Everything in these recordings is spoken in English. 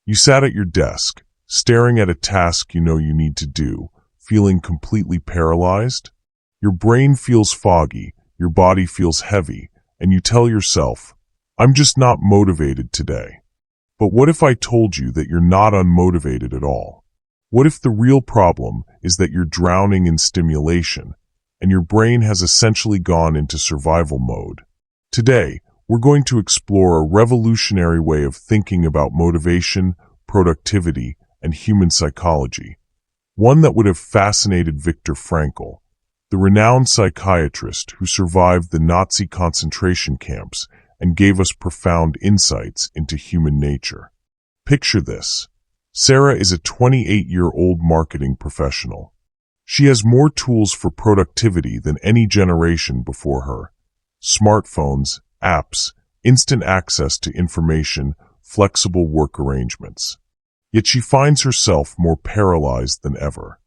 You sat at your desk, staring at a task you know you need to do, feeling completely paralyzed? Your brain feels foggy, your body feels heavy, and you tell yourself, "I'm just not motivated today." But what if I told you that you're not unmotivated at all? What if the real problem is that you're drowning in stimulation, and your brain has essentially gone into survival mode? Today, we're going to explore a revolutionary way of thinking about motivation, productivity, and human psychology, one that would have fascinated Viktor Frankl, the renowned psychiatrist who survived the Nazi concentration camps and gave us profound insights into human nature. Picture this. Sarah is a 28-year-old marketing professional. She has more tools for productivity than any generation before her. Smartphones, apps, instant access to information, flexible work arrangements. Yet she finds herself more paralyzed than ever.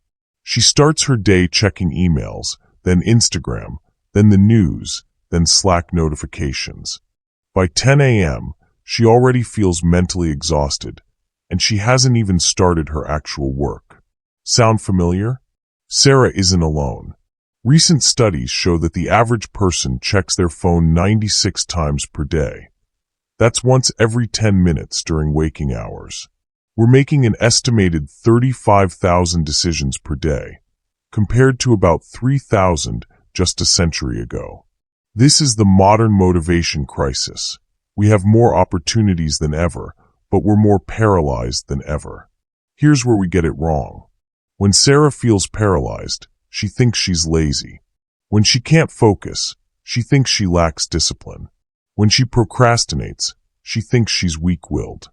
She starts her day checking emails, then Instagram, then the news, then Slack notifications. By 10 a.m., she already feels mentally exhausted, and she hasn't even started her actual work. Sound familiar? Sarah isn't alone. Recent studies show that the average person checks their phone 96 times per day. That's once every 10 minutes during waking hours. We're making an estimated 35,000 decisions per day, compared to about 3,000 just a century ago. This is the modern motivation crisis. We have more opportunities than ever, but we're more paralyzed than ever. Here's where we get it wrong. When Sarah feels paralyzed, she thinks she's lazy. When she can't focus, she thinks she lacks discipline. When she procrastinates, she thinks she's weak-willed.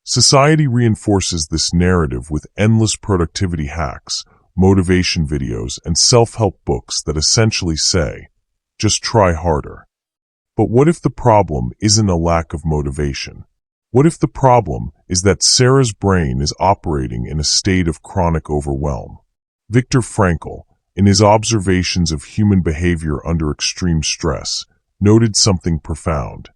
Society reinforces this narrative with endless productivity hacks, motivation videos, and self-help books that essentially say, just try harder. But what if the problem isn't a lack of motivation? What if the problem is that Sarah's brain is operating in a state of chronic overwhelm? Viktor Frankl, in his observations of human behavior under extreme stress, noted something profound.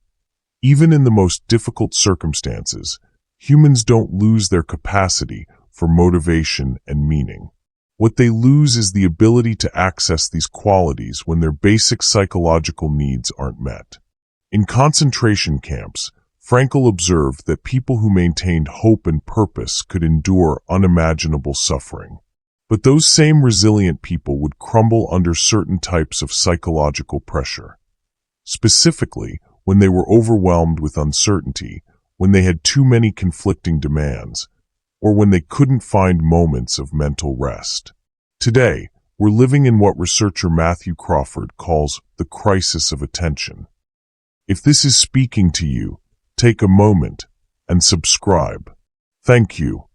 Even in the most difficult circumstances, humans don't lose their capacity for motivation and meaning. What they lose is the ability to access these qualities when their basic psychological needs aren't met. In concentration camps, Frankl observed that people who maintained hope and purpose could endure unimaginable suffering. But those same resilient people would crumble under certain types of psychological pressure. Specifically, when they were overwhelmed with uncertainty, when they had too many conflicting demands, or when they couldn't find moments of mental rest. Today, we're living in what researcher Matthew Crawford calls the crisis of attention. If this is speaking to you, take a moment and subscribe. Thank you.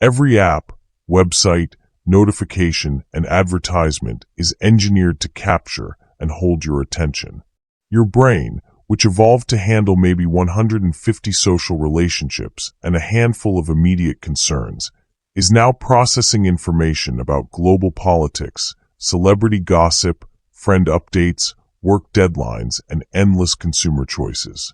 Every app, website, notification, and advertisement is engineered to capture and hold your attention. Your brain, which evolved to handle maybe 150 social relationships and a handful of immediate concerns, is now processing information about global politics, celebrity gossip, friend updates, work deadlines, and endless consumer choices.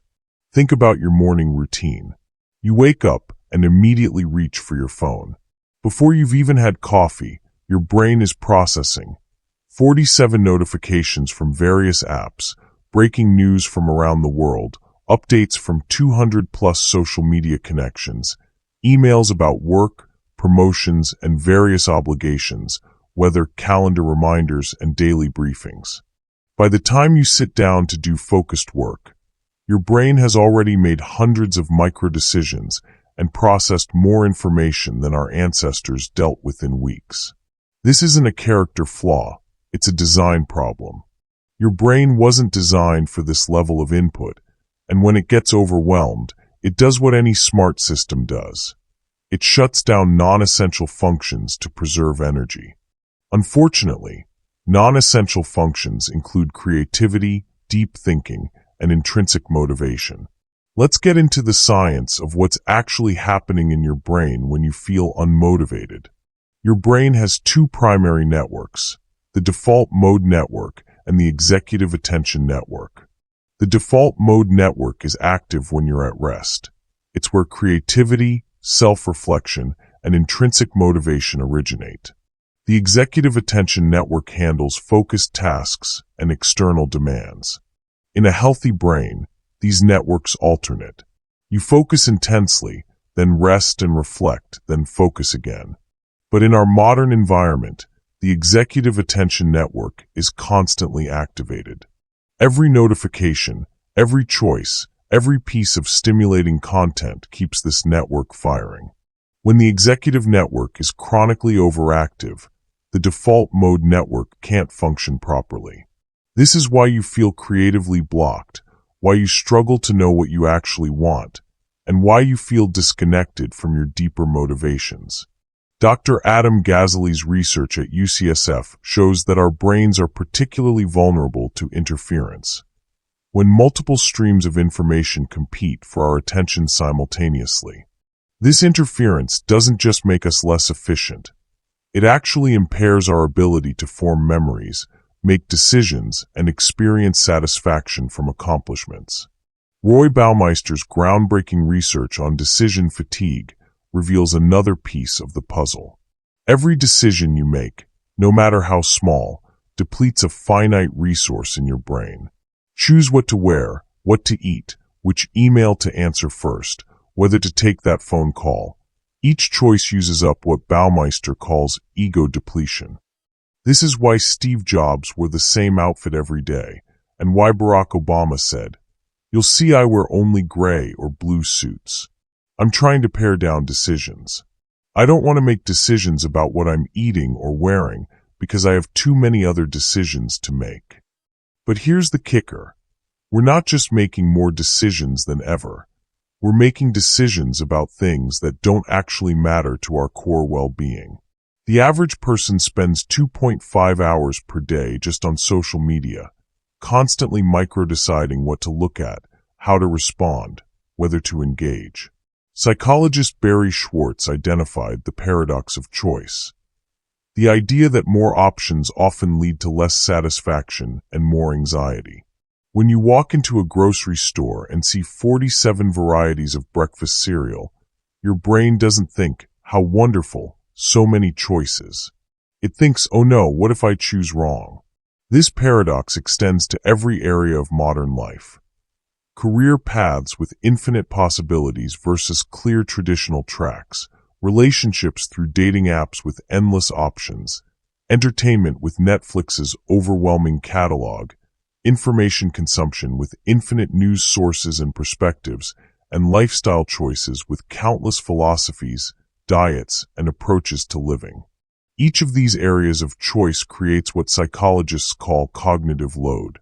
Think about your morning routine. You wake up and immediately reach for your phone. Before you've even had coffee, your brain is processing 47 notifications from various apps, breaking news from around the world, updates from 200+ social media connections, emails about work, promotions, and various obligations, whether calendar reminders and daily briefings. By the time you sit down to do focused work, your brain has already made hundreds of micro-decisions and processed more information than our ancestors dealt with in weeks. This isn't a character flaw, it's a design problem. Your brain wasn't designed for this level of input, and when it gets overwhelmed, it does what any smart system does. It shuts down non-essential functions to preserve energy. Unfortunately, non-essential functions include creativity, deep thinking, and intrinsic motivation. Let's get into the science of what's actually happening in your brain when you feel unmotivated. Your brain has two primary networks, the default mode network and the executive attention network. The default mode network is active when you're at rest. It's where creativity, self-reflection, and intrinsic motivation originate. The executive attention network handles focused tasks and external demands. In a healthy brain, these networks alternate. You focus intensely, then rest and reflect, then focus again. But in our modern environment, the executive attention network is constantly activated. Every notification, every choice, every piece of stimulating content keeps this network firing. When the executive network is chronically overactive, the default mode network can't function properly. This is why you feel creatively blocked, why you struggle to know what you actually want, and why you feel disconnected from your deeper motivations. Dr. Adam Gazzaley's research at UCSF shows that our brains are particularly vulnerable to interference. When multiple streams of information compete for our attention simultaneously, this interference doesn't just make us less efficient. It actually impairs our ability to form memories, make decisions, and experience satisfaction from accomplishments. Roy Baumeister's groundbreaking research on decision fatigue reveals another piece of the puzzle. Every decision you make, no matter how small, depletes a finite resource in your brain. Choose what to wear, what to eat, which email to answer first, whether to take that phone call. Each choice uses up what Baumeister calls ego depletion. This is why Steve Jobs wore the same outfit every day, and why Barack Obama said, "You'll see I wear only gray or blue suits." I'm trying to pare down decisions. I don't want to make decisions about what I'm eating or wearing because I have too many other decisions to make. But here's the kicker. We're not just making more decisions than ever. We're making decisions about things that don't actually matter to our core well-being. The average person spends 2.5 hours per day just on social media, constantly micro-deciding what to look at, how to respond, whether to engage. Psychologist Barry Schwartz identified the paradox of choice. The idea that more options often lead to less satisfaction and more anxiety. When you walk into a grocery store and see 47 varieties of breakfast cereal, your brain doesn't think, "How wonderful, so many choices." It thinks, "Oh no, what if I choose wrong?" This paradox extends to every area of modern life. Career paths with infinite possibilities versus clear traditional tracks, relationships through dating apps with endless options, entertainment with Netflix's overwhelming catalog, information consumption with infinite news sources and perspectives, and lifestyle choices with countless philosophies, diets, and approaches to living. Each of these areas of choice creates what psychologists call cognitive load.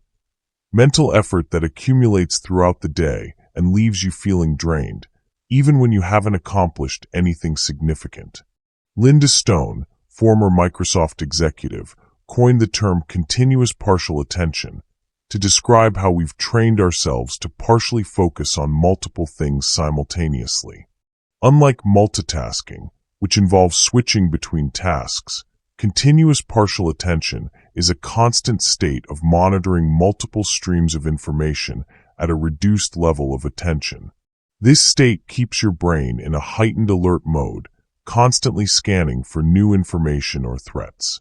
Mental effort that accumulates throughout the day and leaves you feeling drained, even when you haven't accomplished anything significant. Linda Stone, former Microsoft executive, coined the term continuous partial attention to describe how we've trained ourselves to partially focus on multiple things simultaneously. Unlike multitasking, which involves switching between tasks, continuous partial attention is a constant state of monitoring multiple streams of information at a reduced level of attention. This state keeps your brain in a heightened alert mode, constantly scanning for new information or threats.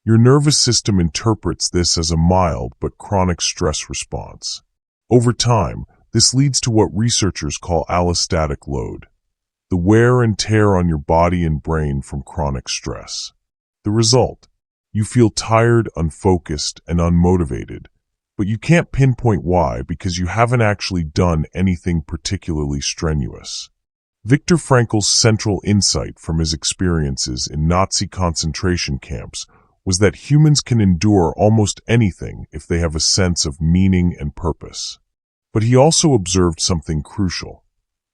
Your nervous system interprets this as a mild but chronic stress response. Over time, this leads to what researchers call allostatic load, the wear and tear on your body and brain from chronic stress. The result: you feel tired, unfocused, and unmotivated, but you can't pinpoint why because you haven't actually done anything particularly strenuous. Viktor Frankl's central insight from his experiences in Nazi concentration camps was that humans can endure almost anything if they have a sense of meaning and purpose. But he also observed something crucial.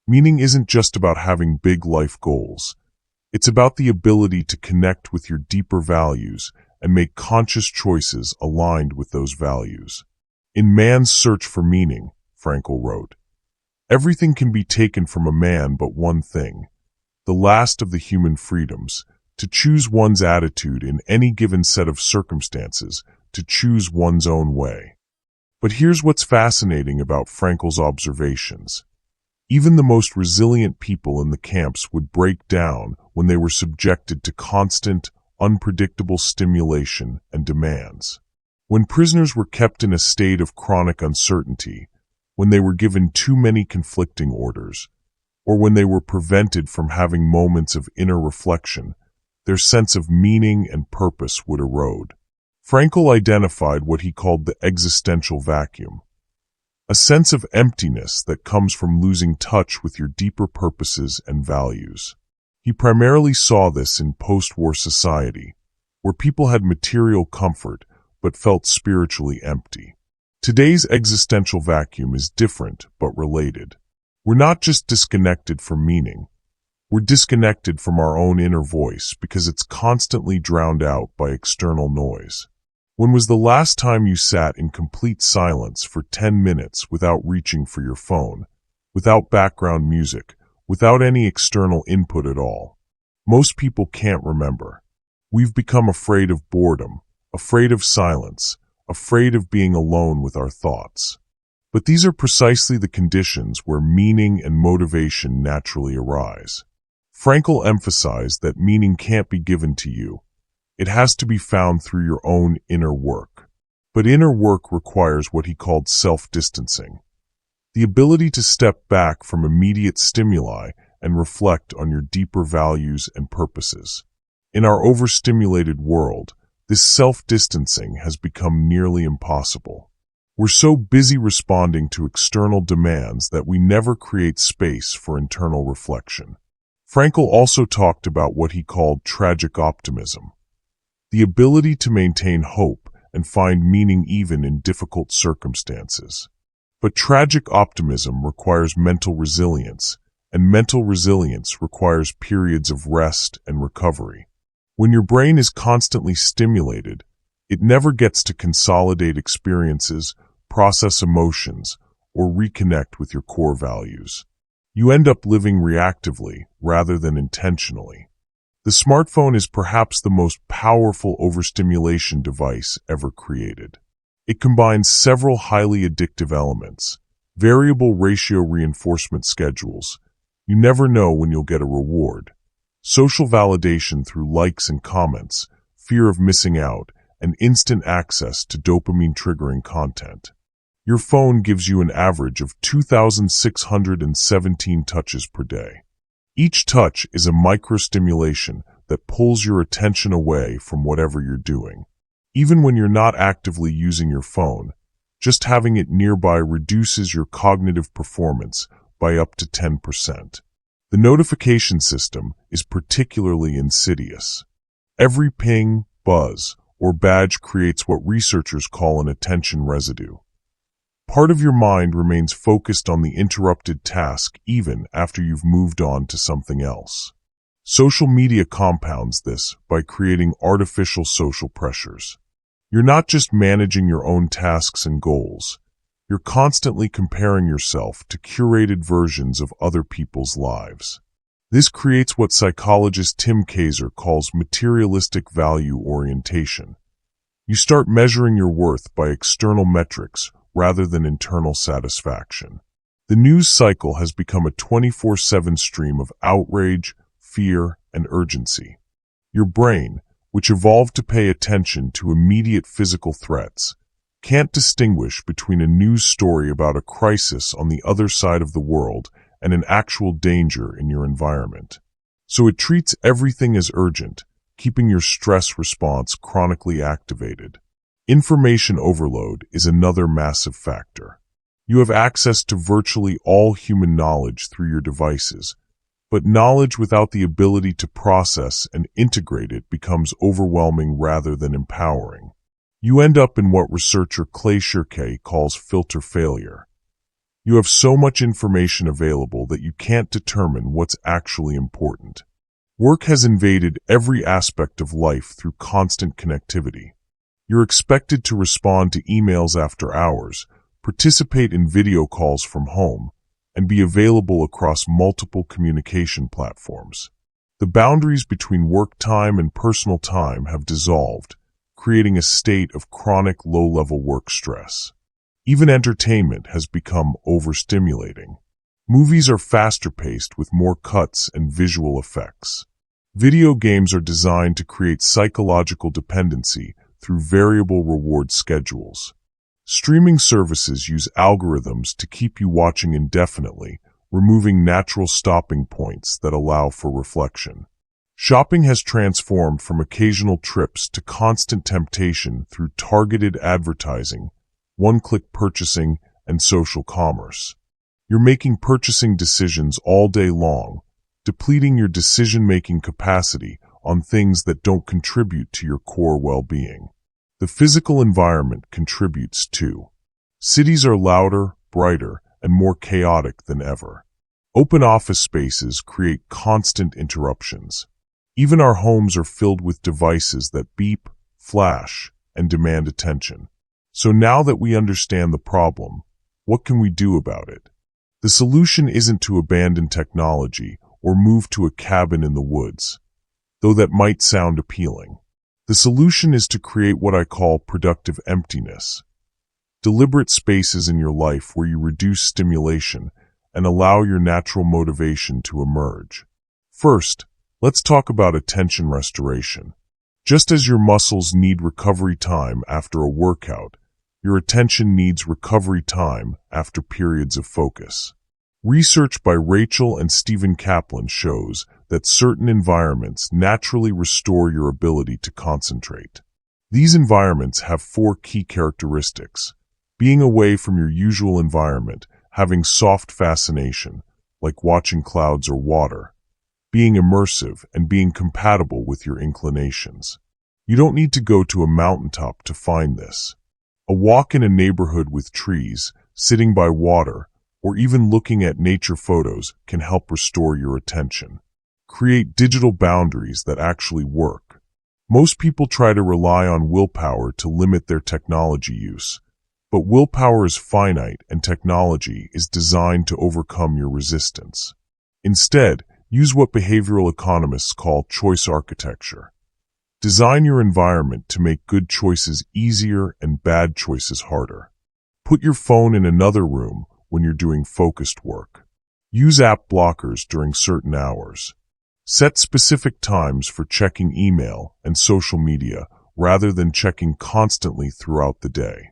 Meaning isn't just about having big life goals. It's about the ability to connect with your deeper values and make conscious choices aligned with those values. In Man's Search for Meaning, Frankl wrote, "Everything can be taken from a man but one thing, the last of the human freedoms, to choose one's attitude in any given set of circumstances, to choose one's own way." But here's what's fascinating about Frankl's observations. Even the most resilient people in the camps would break down when they were subjected to constant, unpredictable stimulation and demands. When prisoners were kept in a state of chronic uncertainty, when they were given too many conflicting orders, or when they were prevented from having moments of inner reflection, their sense of meaning and purpose would erode. Frankl identified what he called the existential vacuum, a sense of emptiness that comes from losing touch with your deeper purposes and values. He primarily saw this in post-war society, where people had material comfort but felt spiritually empty. Today's existential vacuum is different but related. We're not just disconnected from meaning. We're disconnected from our own inner voice because it's constantly drowned out by external noise. When was the last time you sat in complete silence for 10 minutes without reaching for your phone, without background music, without any external input at all? Most people can't remember. We've become afraid of boredom, afraid of silence, afraid of being alone with our thoughts. But these are precisely the conditions where meaning and motivation naturally arise. Frankl emphasized that meaning can't be given to you. It has to be found through your own inner work. But inner work requires what he called self-distancing, the ability to step back from immediate stimuli and reflect on your deeper values and purposes. In our overstimulated world, this self-distancing has become nearly impossible. We're so busy responding to external demands that we never create space for internal reflection. Frankl also talked about what he called tragic optimism, the ability to maintain hope and find meaning even in difficult circumstances. But tragic optimism requires mental resilience, and mental resilience requires periods of rest and recovery. When your brain is constantly stimulated, it never gets to consolidate experiences, process emotions, or reconnect with your core values. You end up living reactively rather than intentionally. The smartphone is perhaps the most powerful overstimulation device ever created. It combines several highly addictive elements, variable ratio reinforcement schedules. You never know when you'll get a reward. Social validation through likes and comments, fear of missing out, and instant access to dopamine-triggering content. Your phone gives you an average of 2,617 touches per day. Each touch is a microstimulation that pulls your attention away from whatever you're doing. Even when you're not actively using your phone, just having it nearby reduces your cognitive performance by up to 10%. The notification system is particularly insidious. Every ping, buzz, or badge creates what researchers call an attention residue. Part of your mind remains focused on the interrupted task even after you've moved on to something else. Social media compounds this by creating artificial social pressures. You're not just managing your own tasks and goals. You're constantly comparing yourself to curated versions of other people's lives. This creates what psychologist Tim Kaiser calls materialistic value orientation. You start measuring your worth by external metrics rather than internal satisfaction. The news cycle has become a 24/7 stream of outrage, fear, and urgency. Your brain, which evolved to pay attention to immediate physical threats, can't distinguish between a news story about a crisis on the other side of the world and an actual danger in your environment. So it treats everything as urgent, keeping your stress response chronically activated. Information overload is another massive factor. You have access to virtually all human knowledge through your devices, but knowledge without the ability to process and integrate it becomes overwhelming rather than empowering. You end up in what researcher Clay Shirky calls filter failure. You have so much information available that you can't determine what's actually important. Work has invaded every aspect of life through constant connectivity. You're expected to respond to emails after hours, participate in video calls from home, and be available across multiple communication platforms. The boundaries between work time and personal time have dissolved, creating a state of chronic low-level work stress. Even entertainment has become overstimulating. Movies are faster paced with more cuts and visual effects. Video games are designed to create psychological dependency through variable reward schedules. Streaming services use algorithms to keep you watching indefinitely, removing natural stopping points that allow for reflection. Shopping has transformed from occasional trips to constant temptation through targeted advertising, one-click purchasing, and social commerce. You're making purchasing decisions all day long, depleting your decision-making capacity on things that don't contribute to your core well-being. The physical environment contributes too. Cities are louder, brighter, and more chaotic than ever. Open office spaces create constant interruptions. Even our homes are filled with devices that beep, flash, and demand attention. So now that we understand the problem, what can we do about it? The solution isn't to abandon technology or move to a cabin in the woods, though that might sound appealing. The solution is to create what I call productive emptiness. Deliberate spaces in your life where you reduce stimulation and allow your natural motivation to emerge. First, let's talk about attention restoration. Just as your muscles need recovery time after a workout, your attention needs recovery time after periods of focus. Research by Rachel and Stephen Kaplan shows that certain environments naturally restore your ability to concentrate. These environments have 4 key characteristics: being away from your usual environment, having soft fascination, like watching clouds or water, being immersive, and being compatible with your inclinations. You don't need to go to a mountaintop to find this. A walk in a neighborhood with trees, sitting by water, or even looking at nature photos can help restore your attention. Create digital boundaries that actually work. Most people try to rely on willpower to limit their technology use, but willpower is finite and technology is designed to overcome your resistance. Instead, use what behavioral economists call choice architecture. Design your environment to make good choices easier and bad choices harder. Put your phone in another room when you're doing focused work. Use app blockers during certain hours. Set specific times for checking email and social media rather than checking constantly throughout the day.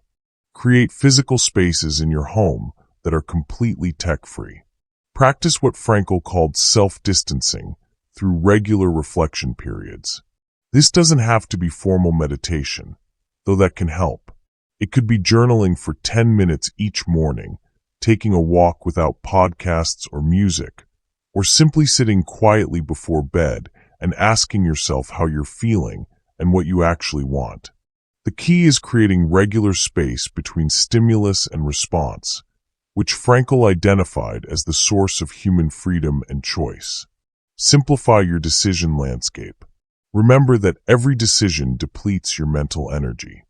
Create physical spaces in your home that are completely tech-free. Practice what Frankl called self-distancing through regular reflection periods. This doesn't have to be formal meditation, though that can help. It could be journaling for 10 minutes each morning, taking a walk without podcasts or music, or simply sitting quietly before bed and asking yourself how you're feeling and what you actually want. The key is creating regular space between stimulus and response, which Frankl identified as the source of human freedom and choice. Simplify your decision landscape. Remember that every decision depletes your mental energy.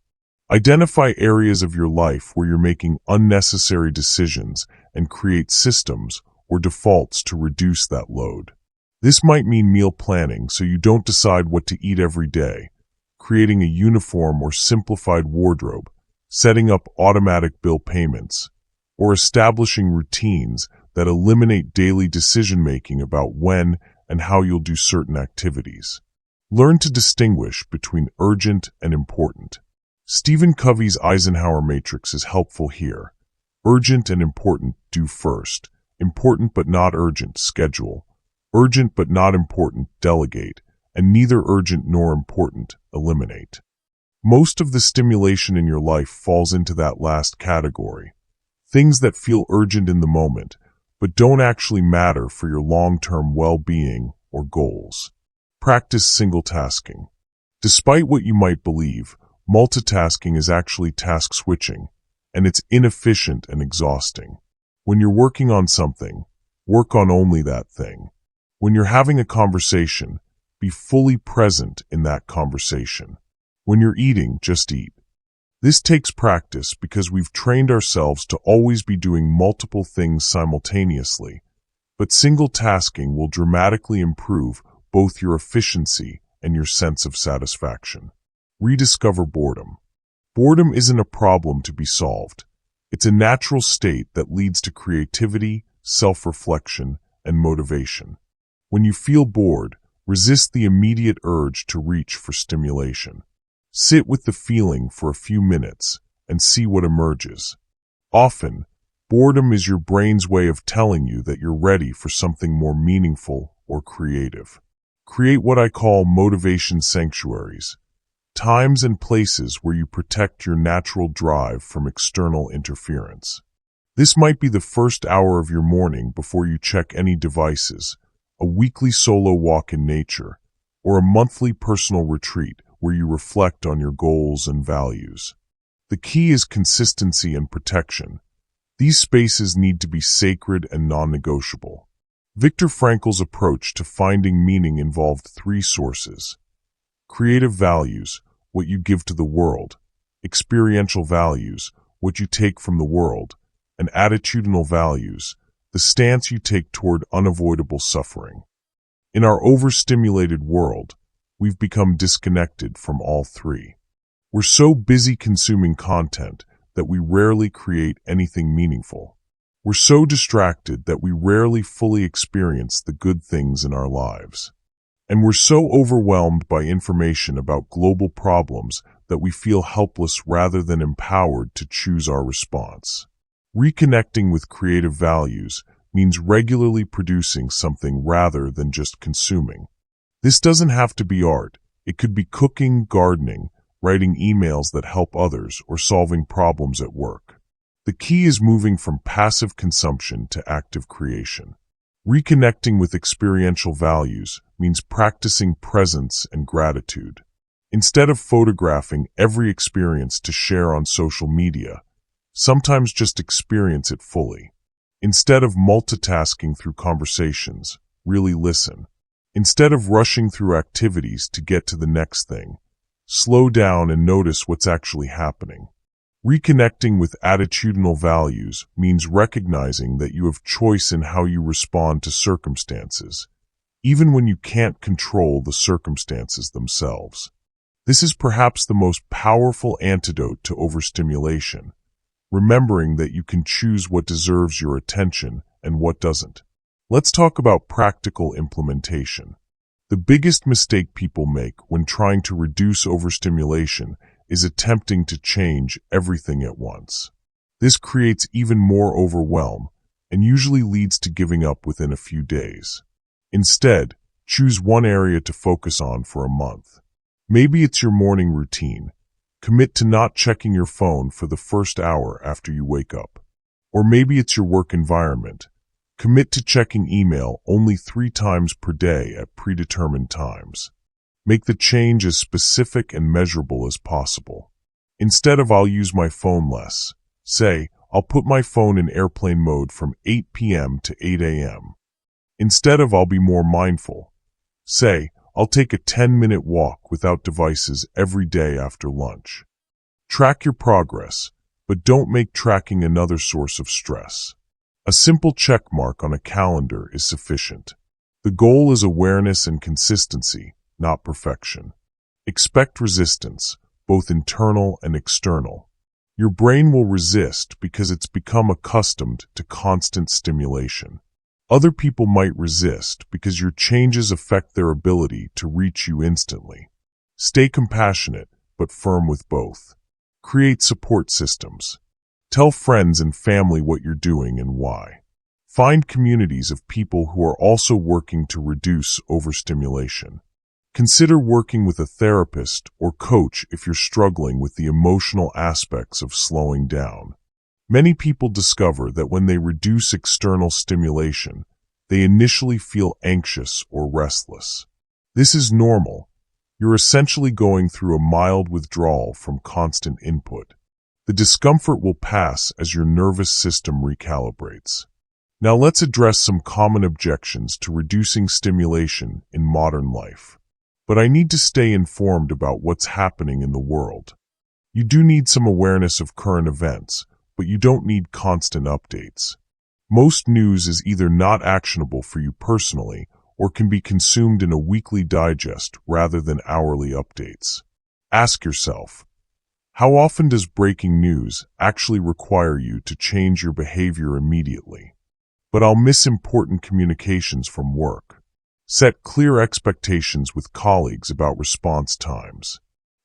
Identify areas of your life where you're making unnecessary decisions and create systems or defaults to reduce that load. This might mean meal planning so you don't decide what to eat every day, creating a uniform or simplified wardrobe, setting up automatic bill payments, or establishing routines that eliminate daily decision-making about when and how you'll do certain activities. Learn to distinguish between urgent and important. Stephen Covey's Eisenhower matrix is helpful here. Urgent and important, do first. Important but not urgent, schedule. Urgent but not important, delegate. And neither urgent nor important, eliminate. Most of the stimulation in your life falls into that last category. Things that feel urgent in the moment, but don't actually matter for your long-term well-being or goals. Practice single tasking. Despite what you might believe, multitasking is actually task switching, and it's inefficient and exhausting. When you're working on something, work on only that thing. When you're having a conversation, be fully present in that conversation. When you're eating, just eat. This takes practice because we've trained ourselves to always be doing multiple things simultaneously, but single tasking will dramatically improve both your efficiency and your sense of satisfaction. Rediscover boredom. Boredom isn't a problem to be solved. It's a natural state that leads to creativity, self-reflection, and motivation. When you feel bored, resist the immediate urge to reach for stimulation. Sit with the feeling for a few minutes and see what emerges. Often, boredom is your brain's way of telling you that you're ready for something more meaningful or creative. Create what I call motivation sanctuaries, times and places where you protect your natural drive from external interference. This might be the first hour of your morning before you check any devices, a weekly solo walk in nature, or a monthly personal retreat where you reflect on your goals and values. The key is consistency and protection. These spaces need to be sacred and non-negotiable. Viktor Frankl's approach to finding meaning involved three sources: creative values, what you give to the world; experiential values, what you take from the world; and attitudinal values, the stance you take toward unavoidable suffering. In our overstimulated world, we've become disconnected from all three. We're so busy consuming content that we rarely create anything meaningful. We're so distracted that we rarely fully experience the good things in our lives. And we're so overwhelmed by information about global problems that we feel helpless rather than empowered to choose our response. Reconnecting with creative values means regularly producing something rather than just consuming. This doesn't have to be art. It could be cooking, gardening, writing emails that help others, or solving problems at work. The key is moving from passive consumption to active creation. Reconnecting with experiential values means practicing presence and gratitude. Instead of photographing every experience to share on social media, sometimes just experience it fully. Instead of multitasking through conversations, really listen. Instead of rushing through activities to get to the next thing, slow down and notice what's actually happening. Reconnecting with attitudinal values means recognizing that you have choice in how you respond to circumstances, even when you can't control the circumstances themselves. This is perhaps the most powerful antidote to overstimulation, remembering that you can choose what deserves your attention and what doesn't. Let's talk about practical implementation. The biggest mistake people make when trying to reduce overstimulation is attempting to change everything at once. This creates even more overwhelm and usually leads to giving up within a few days. Instead, choose one area to focus on for a month. Maybe it's your morning routine. Commit to not checking your phone for the first hour after you wake up. Or maybe it's your work environment. Commit to checking email only 3 times per day at predetermined times. Make the change as specific and measurable as possible. Instead of "I'll use my phone less," say, "I'll put my phone in airplane mode from 8 p.m. to 8 a.m. Instead of "I'll be more mindful," say, "I'll take a 10-minute walk without devices every day after lunch." Track your progress, but don't make tracking another source of stress. A simple check mark on a calendar is sufficient. The goal is awareness and consistency, not perfection. Expect resistance, both internal and external. Your brain will resist because it's become accustomed to constant stimulation. Other people might resist because your changes affect their ability to reach you instantly. Stay compassionate, but firm with both. Create support systems. Tell friends and family what you're doing and why. Find communities of people who are also working to reduce overstimulation. Consider working with a therapist or coach if you're struggling with the emotional aspects of slowing down. Many people discover that when they reduce external stimulation, they initially feel anxious or restless. This is normal. You're essentially going through a mild withdrawal from constant input. The discomfort will pass as your nervous system recalibrates. Now let's address some common objections to reducing stimulation in modern life. But I need to stay informed about what's happening in the world. You do need some awareness of current events, but you don't need constant updates. Most news is either not actionable for you personally or can be consumed in a weekly digest rather than hourly updates. Ask yourself, how often does breaking news actually require you to change your behavior immediately? but I'll miss important communications from work. Set clear expectations with colleagues about response times.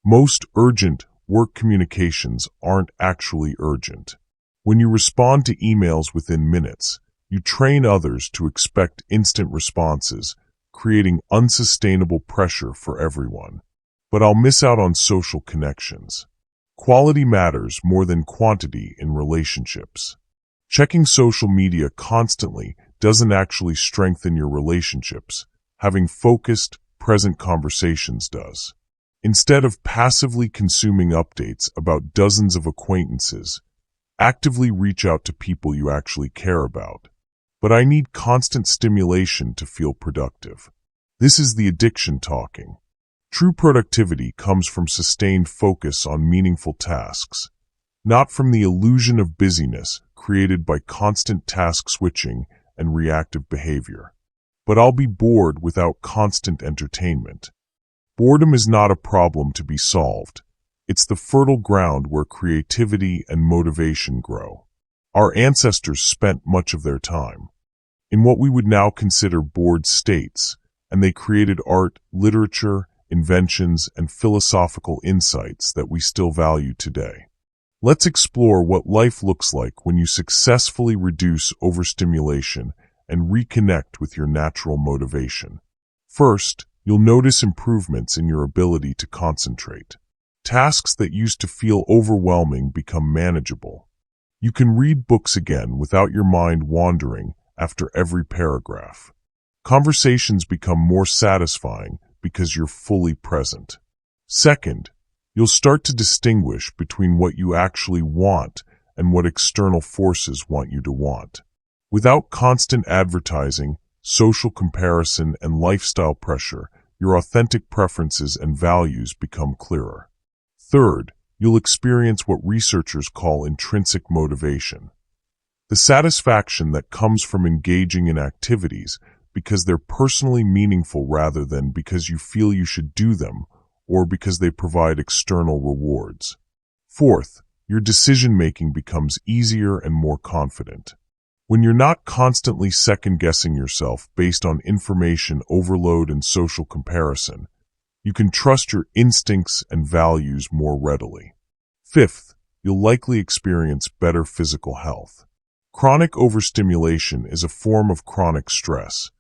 Most urgent work communications aren't actually urgent. When you respond to emails within minutes, you train others to expect instant responses, creating unsustainable pressure for everyone. But I'll miss out on social connections. Quality matters more than quantity in relationships. Checking social media constantly doesn't actually strengthen your relationships. Having focused, present conversations does. Instead of passively consuming updates about dozens of acquaintances, actively reach out to people you actually care about. But I need constant stimulation to feel productive. This is the addiction talking. True productivity comes from sustained focus on meaningful tasks, not from the illusion of busyness created by constant task switching and reactive behavior. But I'll be bored without constant entertainment. Boredom is not a problem to be solved. It's the fertile ground where creativity and motivation grow. Our ancestors spent much of their time in what we would now consider bored states, and they created art, literature, inventions, and philosophical insights that we still value today. Let's explore what life looks like when you successfully reduce overstimulation and reconnect with your natural motivation. First, you'll notice improvements in your ability to concentrate. Tasks that used to feel overwhelming become manageable. You can read books again without your mind wandering after every paragraph. Conversations become more satisfying because you're fully present. Second, you'll start to distinguish between what you actually want and what external forces want you to want. Without constant advertising, social comparison, and lifestyle pressure, your authentic preferences and values become clearer. Third, you'll experience what researchers call intrinsic motivation. The satisfaction that comes from engaging in activities because they're personally meaningful rather than because you feel you should do them or because they provide external rewards. Fourth, your decision-making becomes easier and more confident. When you're not constantly second-guessing yourself based on information overload and social comparison, you can trust your instincts and values more readily. Fifth, you'll likely experience better physical health. Chronic overstimulation is a form of chronic stress,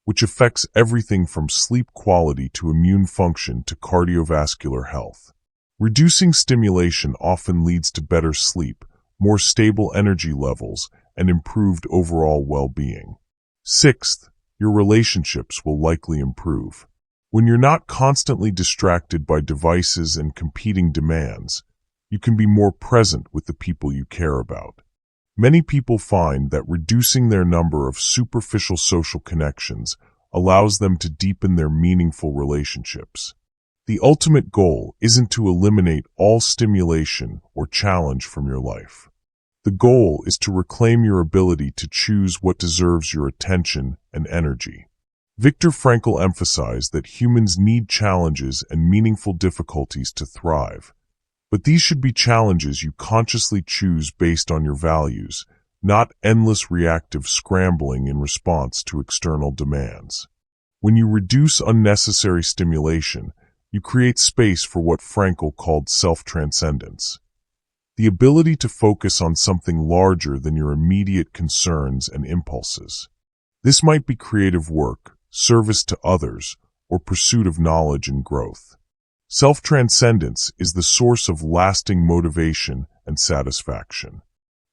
which affects everything from sleep quality to immune function to cardiovascular health. Reducing stimulation often leads to better sleep, more stable energy levels, and improved overall well-being. Sixth, your relationships will likely improve. When you're not constantly distracted by devices and competing demands, you can be more present with the people you care about. Many people find that reducing their number of superficial social connections allows them to deepen their meaningful relationships. The ultimate goal isn't to eliminate all stimulation or challenge from your life. The goal is to reclaim your ability to choose what deserves your attention and energy. Viktor Frankl emphasized that humans need challenges and meaningful difficulties to thrive. But these should be challenges you consciously choose based on your values, not endless reactive scrambling in response to external demands. When you reduce unnecessary stimulation, you create space for what Frankl called self-transcendence. The ability to focus on something larger than your immediate concerns and impulses. This might be creative work, service to others, or pursuit of knowledge and growth. Self-transcendence is the source of lasting motivation and satisfaction,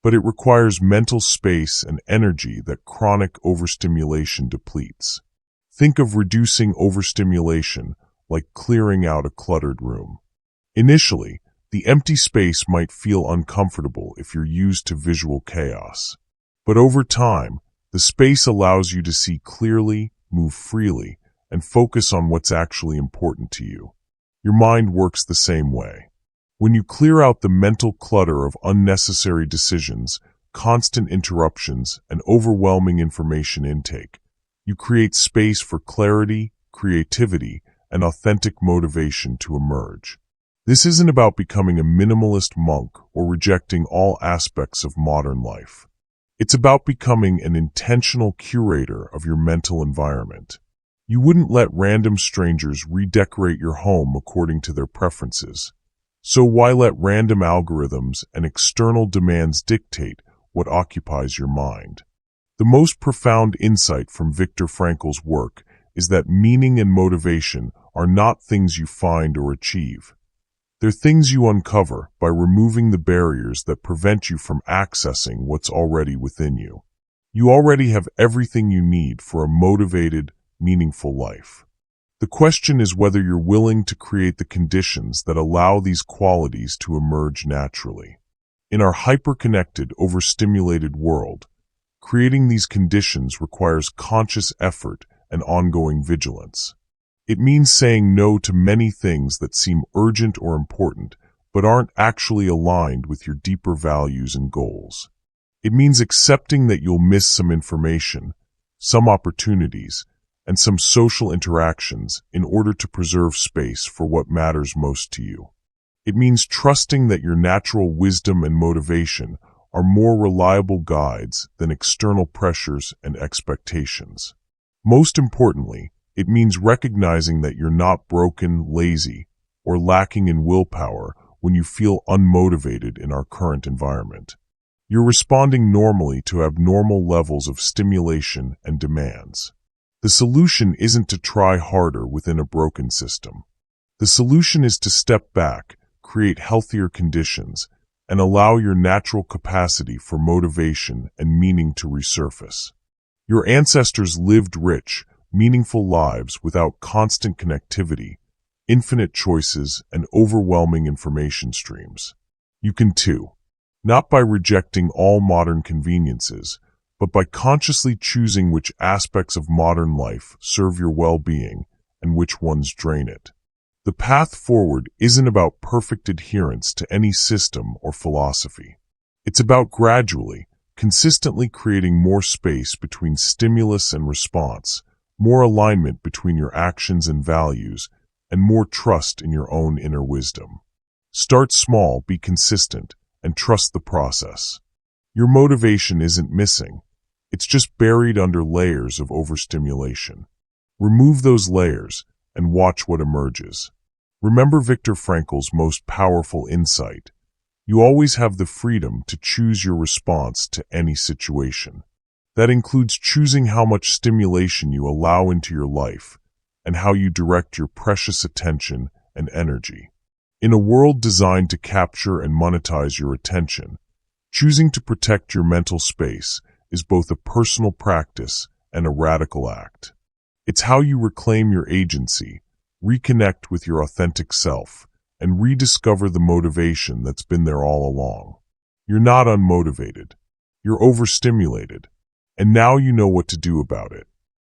but it requires mental space and energy that chronic overstimulation depletes. Think of reducing overstimulation like clearing out a cluttered room. Initially, the empty space might feel uncomfortable if you're used to visual chaos, but over time, the space allows you to see clearly, move freely, and focus on what's actually important to you. Your mind works the same way. When you clear out the mental clutter of unnecessary decisions, constant interruptions, and overwhelming information intake, you create space for clarity, creativity, and authentic motivation to emerge. This isn't about becoming a minimalist monk or rejecting all aspects of modern life. It's about becoming an intentional curator of your mental environment. You wouldn't let random strangers redecorate your home according to their preferences. So why let random algorithms and external demands dictate what occupies your mind? The most profound insight from Viktor Frankl's work is that meaning and motivation are not things you find or achieve. They're things you uncover by removing the barriers that prevent you from accessing what's already within you. You already have everything you need for a motivated, meaningful life. The question is whether you're willing to create the conditions that allow these qualities to emerge naturally. In our hyper-connected, overstimulated world, creating these conditions requires conscious effort and ongoing vigilance. It means saying no to many things that seem urgent or important, but aren't actually aligned with your deeper values and goals. It means accepting that you'll miss some information, some opportunities, and some social interactions in order to preserve space for what matters most to you. It means trusting that your natural wisdom and motivation are more reliable guides than external pressures and expectations. Most importantly, it means recognizing that you're not broken, lazy, or lacking in willpower when you feel unmotivated in our current environment. You're responding normally to abnormal levels of stimulation and demands. The solution isn't to try harder within a broken system. The solution is to step back, create healthier conditions, and allow your natural capacity for motivation and meaning to resurface. Your ancestors lived rich, meaningful lives without constant connectivity, infinite choices, and overwhelming information streams. You can too, not by rejecting all modern conveniences, but by consciously choosing which aspects of modern life serve your well-being and which ones drain it. The path forward isn't about perfect adherence to any system or philosophy. It's about gradually, consistently creating more space between stimulus and response, more alignment between your actions and values, and more trust in your own inner wisdom. Start small, be consistent, and trust the process. Your motivation isn't missing. It's just buried under layers of overstimulation. Remove those layers and watch what emerges. Remember Viktor Frankl's most powerful insight. You always have the freedom to choose your response to any situation. That includes choosing how much stimulation you allow into your life and how you direct your precious attention and energy. In a world designed to capture and monetize your attention, choosing to protect your mental space is both a personal practice and a radical act. It's how you reclaim your agency, reconnect with your authentic self, and rediscover the motivation that's been there all along. You're not unmotivated. You're overstimulated. And now you know what to do about it.